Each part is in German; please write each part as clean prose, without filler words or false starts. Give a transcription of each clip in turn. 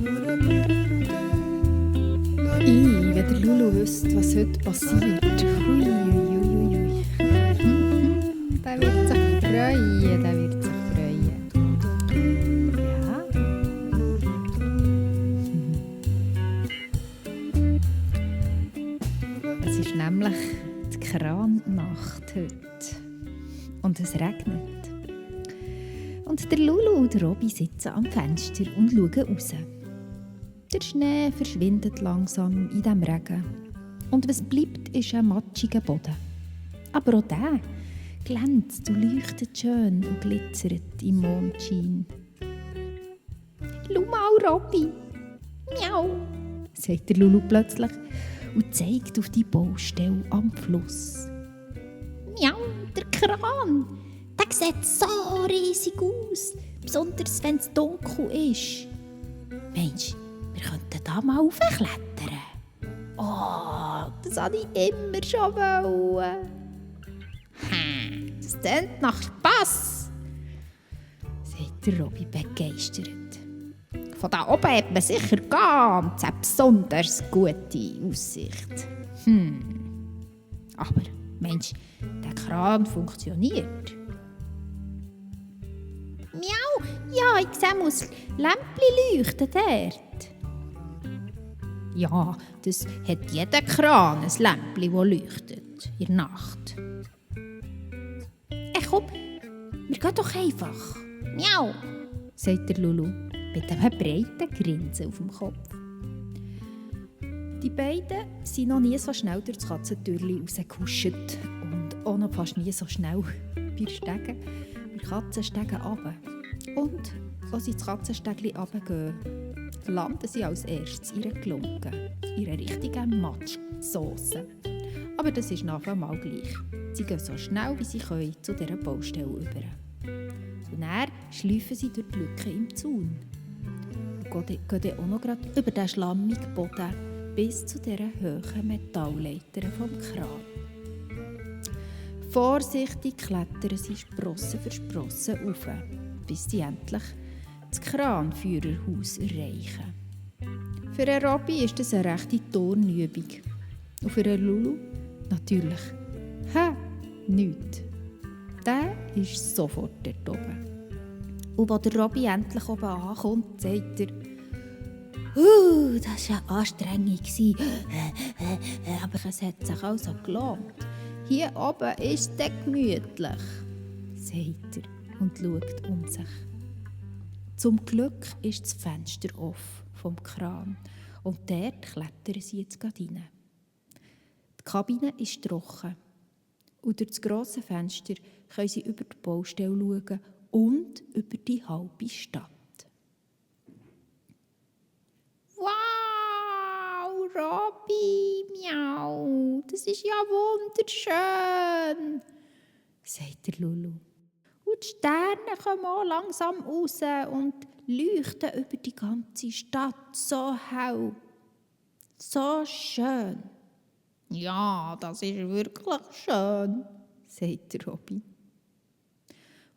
Wenn der Lulu wüsste, was heute passiert. Hui, hui, hui, hui. Der wird sich freuen, der wird sich freuen. Ja. Es ist nämlich die Krannacht heute. Und es regnet. Und der Lulu und der Robby sitzen am Fenster und schauen raus. Der Schnee verschwindet langsam in diesem Regen. Und was bleibt, ist ein matschiger Boden. Aber auch der glänzt und leuchtet schön und glitzert im Mondschein. «Schau mal, Robby!» «Miau!» sagt der Lulu plötzlich und zeigt auf die Baustelle am Fluss. «Miau, der Kran! Der sieht so riesig aus, besonders wenn es dunkel ist. Mensch, wir könnten da mal raufklettern. Oh, das wollte ich immer schon wollen. Das klingt nach Spass, sagt der Robby begeistert. Von da oben hat man sicher ganz eine besonders gute Aussicht. Aber Mensch, der Kran funktioniert. Miau, ja, ich sehe mal das Lämpchen leuchten dort. Ja, das hat jeder Kran, ein Lämpchen, das leuchtet in der Nacht. Komm, wir gehen doch einfach. Miau, sagt der Lulu mit einem breiten Grinsen auf dem Kopf. Die beiden sind noch nie so schnell durch das Katzentürchen rausgehuscht und auch noch fast nie so schnell bei Stegen. Wir Katzenstegen runter. Und als sie das Katzenstegen runtergehen, landen sie als erstes in einer Glunke, in einer richtigen Matschsauce. Aber das ist nachher mal gleich. Sie gehen so schnell, wie sie können, zu dieser Baustelle über. Und dann schleifen sie durch die Lücke im Zaun. Und gehen dann auch noch gerade über den schlammigen Boden bis zu dieser hohen Metallleiter vom Kran. Vorsichtig klettern sie Sprosse für Sprosse rauf, bis sie endlich das Kranführerhaus erreichen. Für einen Robby ist das eine rechte Turnübung. Und für einen Lulu natürlich nichts. Der ist sofort dort oben. Und als der Robby endlich oben ankommt, sagt er: das war eine Anstrengung. Aber es hat sich also gelohnt. Hier oben ist es gemütlich, sagt er und schaut um sich. Zum Glück ist das Fenster offen vom Kran und dort klettern sie jetzt gerade rein. Die Kabine ist trocken und durch das grosse Fenster können sie über die Baustelle schauen und über die halbe Stadt. «Wow, Robby, miau, das ist ja wunderschön», sagt der Lulu. Und die Sterne kommen auch langsam raus und leuchten über die ganze Stadt so hell. So schön. «Ja, das ist wirklich schön», sagt der Robby.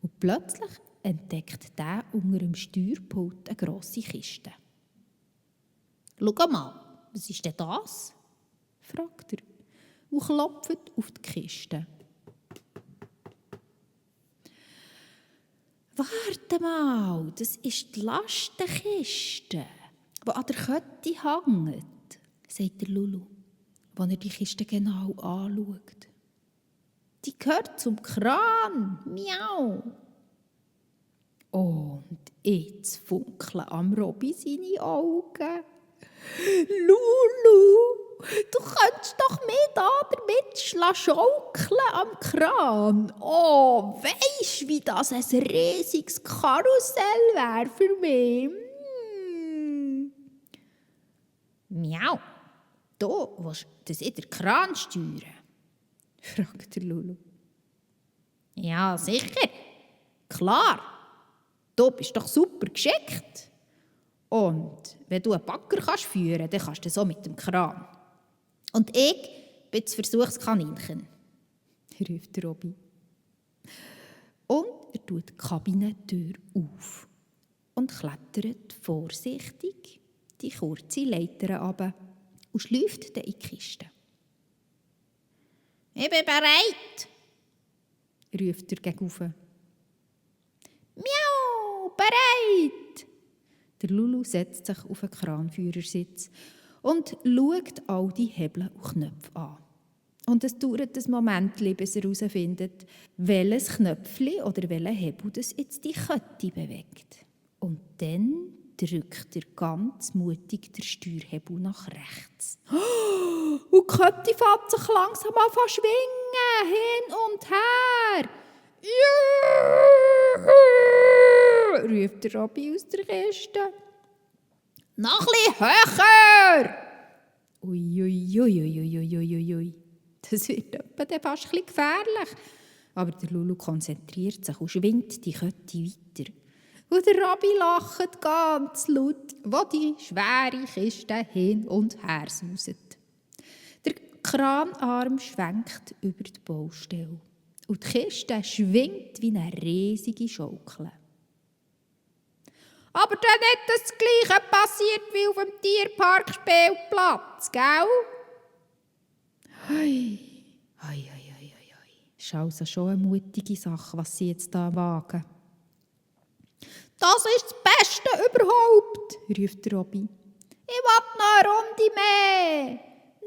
Und plötzlich entdeckt der unter dem Steuerpult eine grosse Kiste. «Schau mal, was ist denn das?» fragt er und klopft auf die Kiste. «Warte mal, das ist die Lastenkiste, die an der Kette hängt», sagt der Lulu, als er die Kiste genau anschaut. «Die gehört zum Kran, miau!» Und jetzt funkeln am Robby seine Augen. «Lulu, du könntest doch mich da damit schaukeln am Kran. Oh, weisst du, wie das ein riesiges Karussell wäre für mich?» «Miau, du willst das in den Kran steuern?» fragt der Lulu. «Ja, sicher. Klar. Du bist doch super geschickt. Und wenn du einen Bagger führen kannst, dann kannst du so mit dem Kran. Und ich bin das Versuchskaninchen», ruft der Robby. Und er tut die Kabinentür auf und klettert vorsichtig die kurze Leiter runter und schläuft dann in die Kiste. «Ich bin bereit!» ruft er gegenüber. «Miau, bereit!» Der Lulu setzt sich auf den Kranführersitz und schaut all die Hebel und Knöpfe an. Und es dauert ein Moment, bis er herausfindet, welches Knöpfchen oder welcher Hebel das jetzt die Kette bewegt. Und dann drückt er ganz mutig den Steuerhebel nach rechts. Und die Kette fängt sich langsam an zu schwingen, hin und her. «Juhu!» ruft der Robby aus der Kiste. «Noch ein bisschen höher!» Ui. Das wird etwa fast ein bisschen gefährlich. Aber der Lulu konzentriert sich und schwingt die Kette weiter. Und der Robby lacht ganz laut, wo die schwere Kiste hin und her sauset. Der Kranarm schwenkt über die Baustelle. Und die Kiste schwingt wie eine riesige Schaukel. Aber dann nicht das Gleiche passiert wie auf dem Tierpark-Spielplatz, gell? Hoi. Ist also schon eine mutige Sache, was sie jetzt hier wagen. «Das ist das Beste überhaupt!» ruft der Robby. «Ich will noch eine Runde mehr!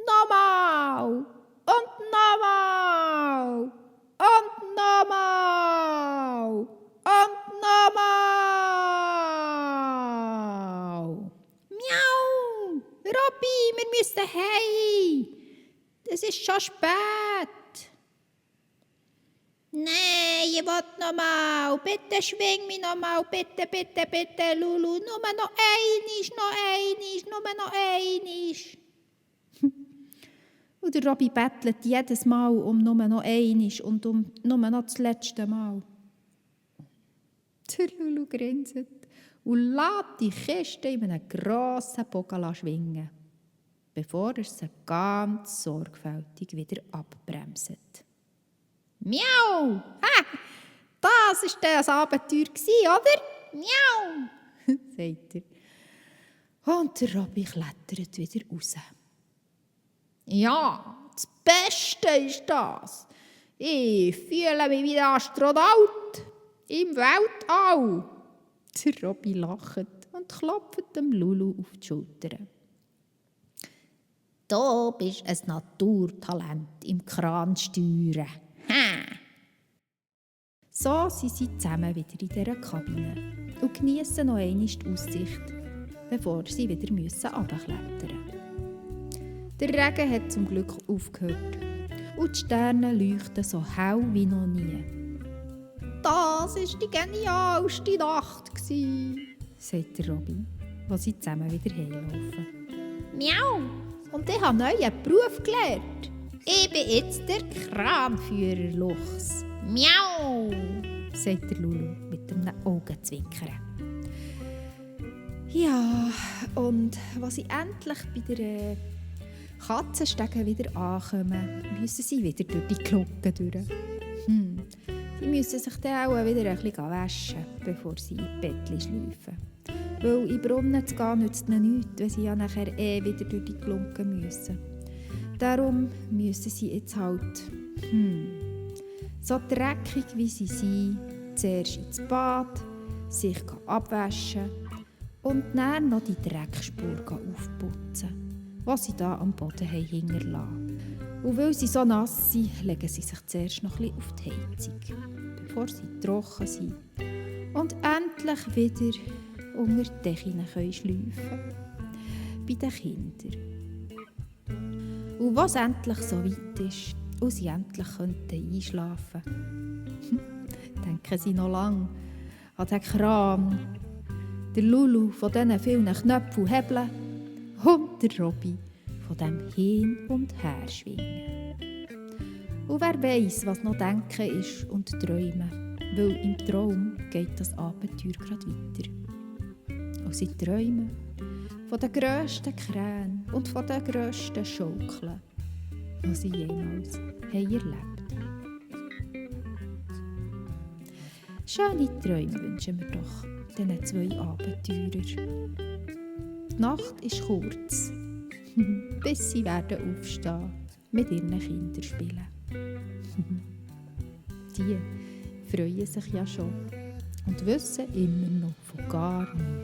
Nochmal! Und nochmal! Und nochmal! Und nochmal!» «Miau! Robby, wir müssen heim! Es ist schon spät!» «Nein, ich will noch mal. Bitte schwing mich noch mal. Bitte, Lulu. Nur noch einisch. Und der Robby bettelt jedes Mal um nur noch einisch und um nur noch das letzte Mal. Der Lulu grinst und lässt die Kiste in einem grossen Bogen schwingen, bevor er sie ganz sorgfältig wieder abbremst. «Miau! Ha! Das war das Abenteuer, oder? Miau!» sagt er. Und der Robby klettert wieder raus. «Ja, das Beste ist das. Ich fühle mich wie ein Astronaut im Weltall.» Der Robby lacht und klopft dem Lulu auf die Schulter. «Du bist ein Naturtalent im Kransteuern. So sind sie zusammen wieder in dieser Kabine und geniessen noch einmal die Aussicht, bevor sie wieder herunterklettern müssen. Der Regen hat zum Glück aufgehört und die Sterne leuchten so hell wie noch nie. «Das war die genialste Nacht», sagt der Robby, als sie zusammen wieder heimlaufen. «Miau! Und ich habe einen neuen Beruf gelernt. Ich bin jetzt der Kranführer-Luchs. Miau!» sagt der Lulu mit einem Augenzwinkern. Ja, und als sie endlich bei der Katzenstege wieder ankommen, müssen sie wieder durch die Glocke durch. Sie müssen sich dann auch wieder ein bisschen waschen, bevor sie in Bett schlafen. Weil in den Brunnen zu gehen nützt ihnen nichts, wenn sie ja nachher wieder durch die Glocke müssen. Darum müssen sie jetzt halt, so dreckig wie sie sind, zuerst ins Bad, sich abwaschen und dann noch die Dreckspur aufputzen, die sie da am Boden hinterlassen haben. Und weil sie so nass sind, legen sie sich zuerst noch ein bisschen auf die Heizung, bevor sie trocken sind und endlich wieder unter die Decken schlafen können. Bei den Kindern. Und was endlich so weit ist und sie endlich einschlafen könnten, denken sie noch lange an den Kran, der Lulu von diesen vielen Knöpfen und Hebeln und der Robby von dem Hin- und Herschwingen. Und wer weiss, was noch denken ist und träumen, weil im Traum geht das Abenteuer gerade weiter. Und sie träumen von den grössten Krähen und von den grössten Schaukeln, die sie jemals erlebt haben. Schöne Träume wünschen wir doch diesen 2 Abenteurern. Die Nacht ist kurz, bis sie werden aufstehen, mit ihren Kindern spielen. Die freuen sich ja schon und wissen immer noch von gar nichts.